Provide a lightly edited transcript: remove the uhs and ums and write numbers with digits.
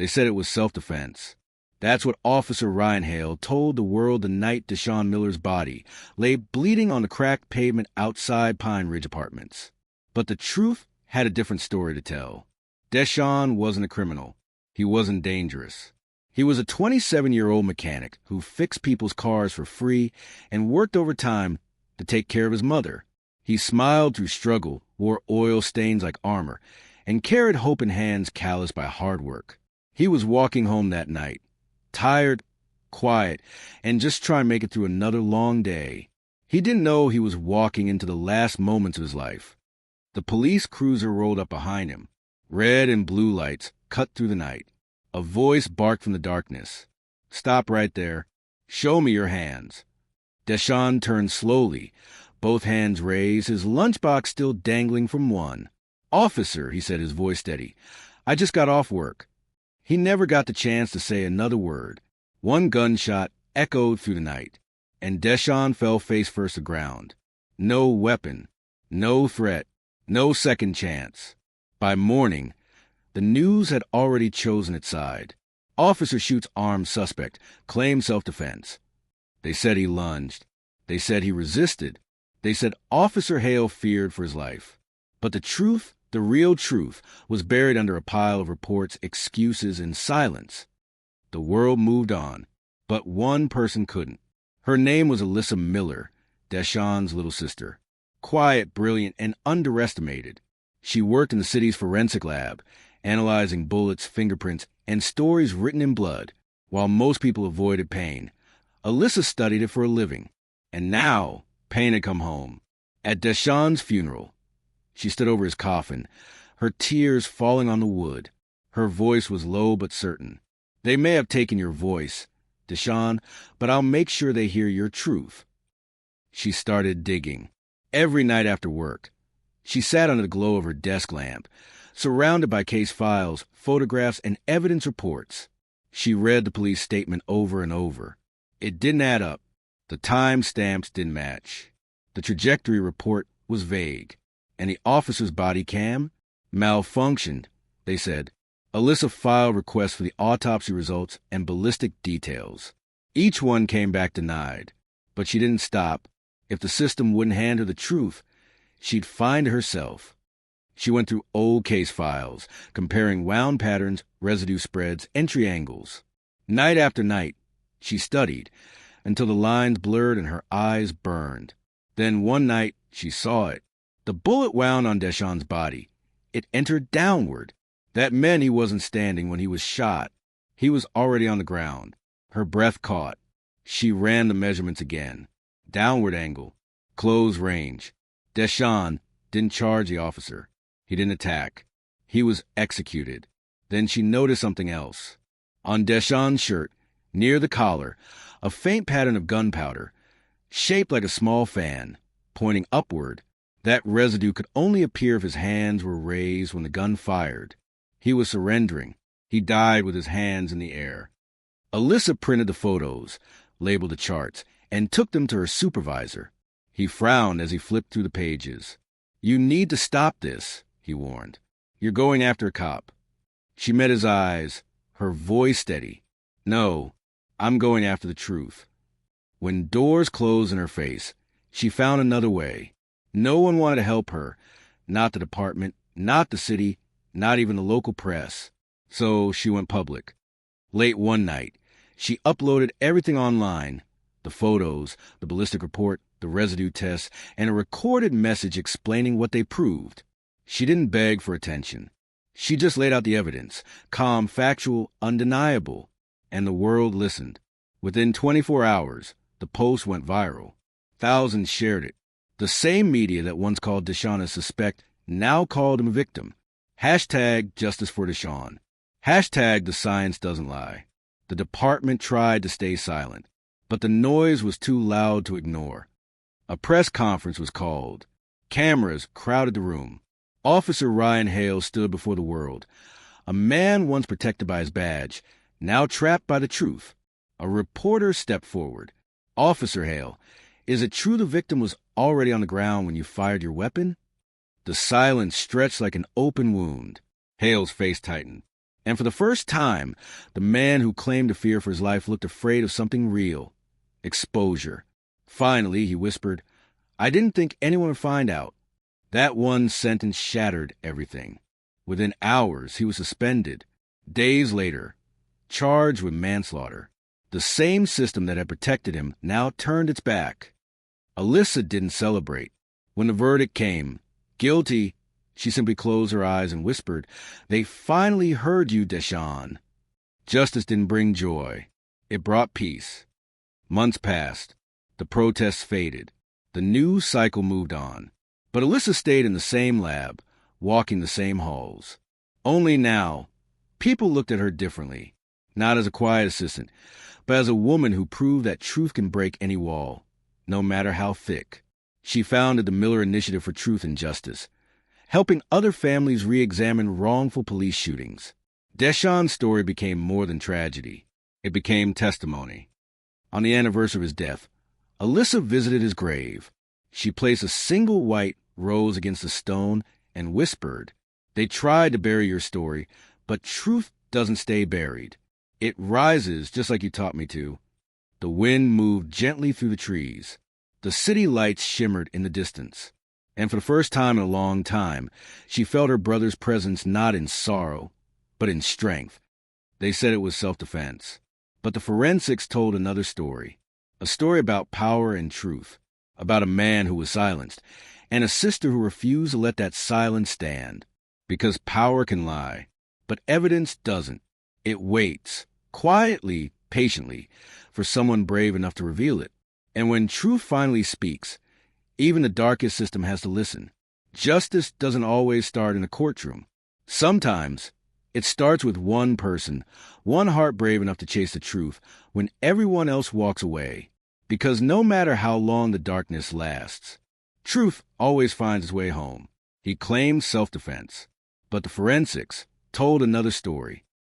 They said it was self-defense. That's what Officer Ryan Hale told the world the night Deshaun Miller's body lay bleeding on the cracked pavement outside Pine Ridge Apartments. But the truth had a different story to tell. Deshaun wasn't a criminal. He wasn't dangerous. He was a 27-year-old mechanic who fixed people's cars for free and worked overtime to take care of his mother. He smiled through struggle, wore oil stains like armor, and carried hope in hands calloused by hard work. He was walking home that night, tired, quiet, and just trying to make it through another long day. He didn't know he was walking into the last moments of his life. The police cruiser rolled up behind him. Red and blue lights cut through the night. A voice barked from the darkness. "Stop right there. Show me your hands." Deshaun turned slowly, both hands raised, his lunchbox still dangling from one. "Officer," he said, his voice steady, "I just got off work." He never got the chance to say another word. One gunshot echoed through the night, and Deshaun fell face first to ground. No weapon, no threat, no second chance. By morning, the news had already chosen its side. Officer shoots armed suspect, claimed self-defense. They said he lunged. They said he resisted. They said Officer Hale feared for his life. But the truth, the real truth, was buried under a pile of reports, excuses, and silence. The world moved on, but one person couldn't. Her name was Alyssa Miller, Deshaun's little sister. Quiet, brilliant, and underestimated. She worked in the city's forensic lab, analyzing bullets, fingerprints, and stories written in blood. While most people avoided pain, Alyssa studied it for a living. And now, pain had come home. At Deshaun's funeral, she stood over his coffin, her tears falling on the wood. Her voice was low but certain. "They may have taken your voice, Deshaun, but I'll make sure they hear your truth." She started digging. Every night after work, she sat under the glow of her desk lamp, surrounded by case files, photographs, and evidence reports. She read the police statement over and over. It didn't add up. The time stamps didn't match. The trajectory report was vague. And the officer's body cam malfunctioned, they said. Alyssa filed requests for the autopsy results and ballistic details. Each one came back denied. But she didn't stop. If the system wouldn't hand her the truth, she'd find herself. She went through old case files, comparing wound patterns, residue spreads, entry angles. Night after night, she studied, until the lines blurred and her eyes burned. Then one night, she saw it. The bullet wound on Deshaun's body. It entered downward. That meant he wasn't standing when he was shot. He was already on the ground. Her breath caught. She ran the measurements again. Downward angle. Close range. Deshaun didn't charge the officer. He didn't attack. He was executed. Then she noticed something else. On Deshaun's shirt, near the collar, a faint pattern of gunpowder, shaped like a small fan, pointing upward. That residue could only appear if his hands were raised when the gun fired. He was surrendering. He died with his hands in the air. Alyssa printed the photos, labeled the charts, and took them to her supervisor. He frowned as he flipped through the pages. "You need to stop this," he warned. "You're going after a cop." She met his eyes, her voice steady. "No, I'm going after the truth." When doors closed in her face, she found another way. No one wanted to help her. Not the department, not the city, not even the local press. So she went public. Late one night, she uploaded everything online. The photos, the ballistic report, the residue tests, and a recorded message explaining what they proved. She didn't beg for attention. She just laid out the evidence, calm, factual, undeniable. And the world listened. Within 24 hours, the post went viral. Thousands shared it. The same media that once called Deshaun a suspect now called him a victim. Hashtag justice for Deshaun. Hashtag the science doesn't lie. The department tried to stay silent, but the noise was too loud to ignore. A press conference was called. Cameras crowded the room. Officer Ryan Hale stood before the world. A man once protected by his badge, now trapped by the truth. A reporter stepped forward. "Officer Hale, is it true the victim was already on the ground when you fired your weapon?" The silence stretched like an open wound. Hale's face tightened. And for the first time, the man who claimed to fear for his life looked afraid of something real. Exposure. Finally, he whispered, "I didn't think anyone would find out." That one sentence shattered everything. Within hours, he was suspended. Days later, charged with manslaughter. The same system that had protected him now turned its back. Alyssa didn't celebrate. When the verdict came, guilty, she simply closed her eyes and whispered, "They finally heard you, Deshawn." Justice didn't bring joy. It brought peace. Months passed. The protests faded. The news cycle moved on. But Alyssa stayed in the same lab, walking the same halls. Only now, people looked at her differently. Not as a quiet assistant, but as a woman who proved that truth can break any wall, no matter how thick. She founded the Miller Initiative for Truth and Justice, helping other families re-examine wrongful police shootings. Deshawn's story became more than tragedy. It became testimony. On the anniversary of his death, Alyssa visited his grave. She placed a single white rose against the stone and whispered, "They tried to bury your story, but truth doesn't stay buried. It rises just like you taught me to." The wind moved gently through the trees. The city lights shimmered in the distance. And for the first time in a long time, she felt her brother's presence not in sorrow, but in strength. They said it was self-defense. But the forensics told another story. A story about power and truth. About a man who was silenced, and a sister who refused to let that silence stand. Because power can lie, but evidence doesn't. It waits, quietly, patiently, for someone brave enough to reveal it. And when truth finally speaks, even the darkest system has to listen. Justice doesn't always start in a courtroom. Sometimes it starts with one person, one heart brave enough to chase the truth when everyone else walks away. Because no matter how long the darkness lasts, truth always finds its way home. He claimed self-defense, but the forensics told another story.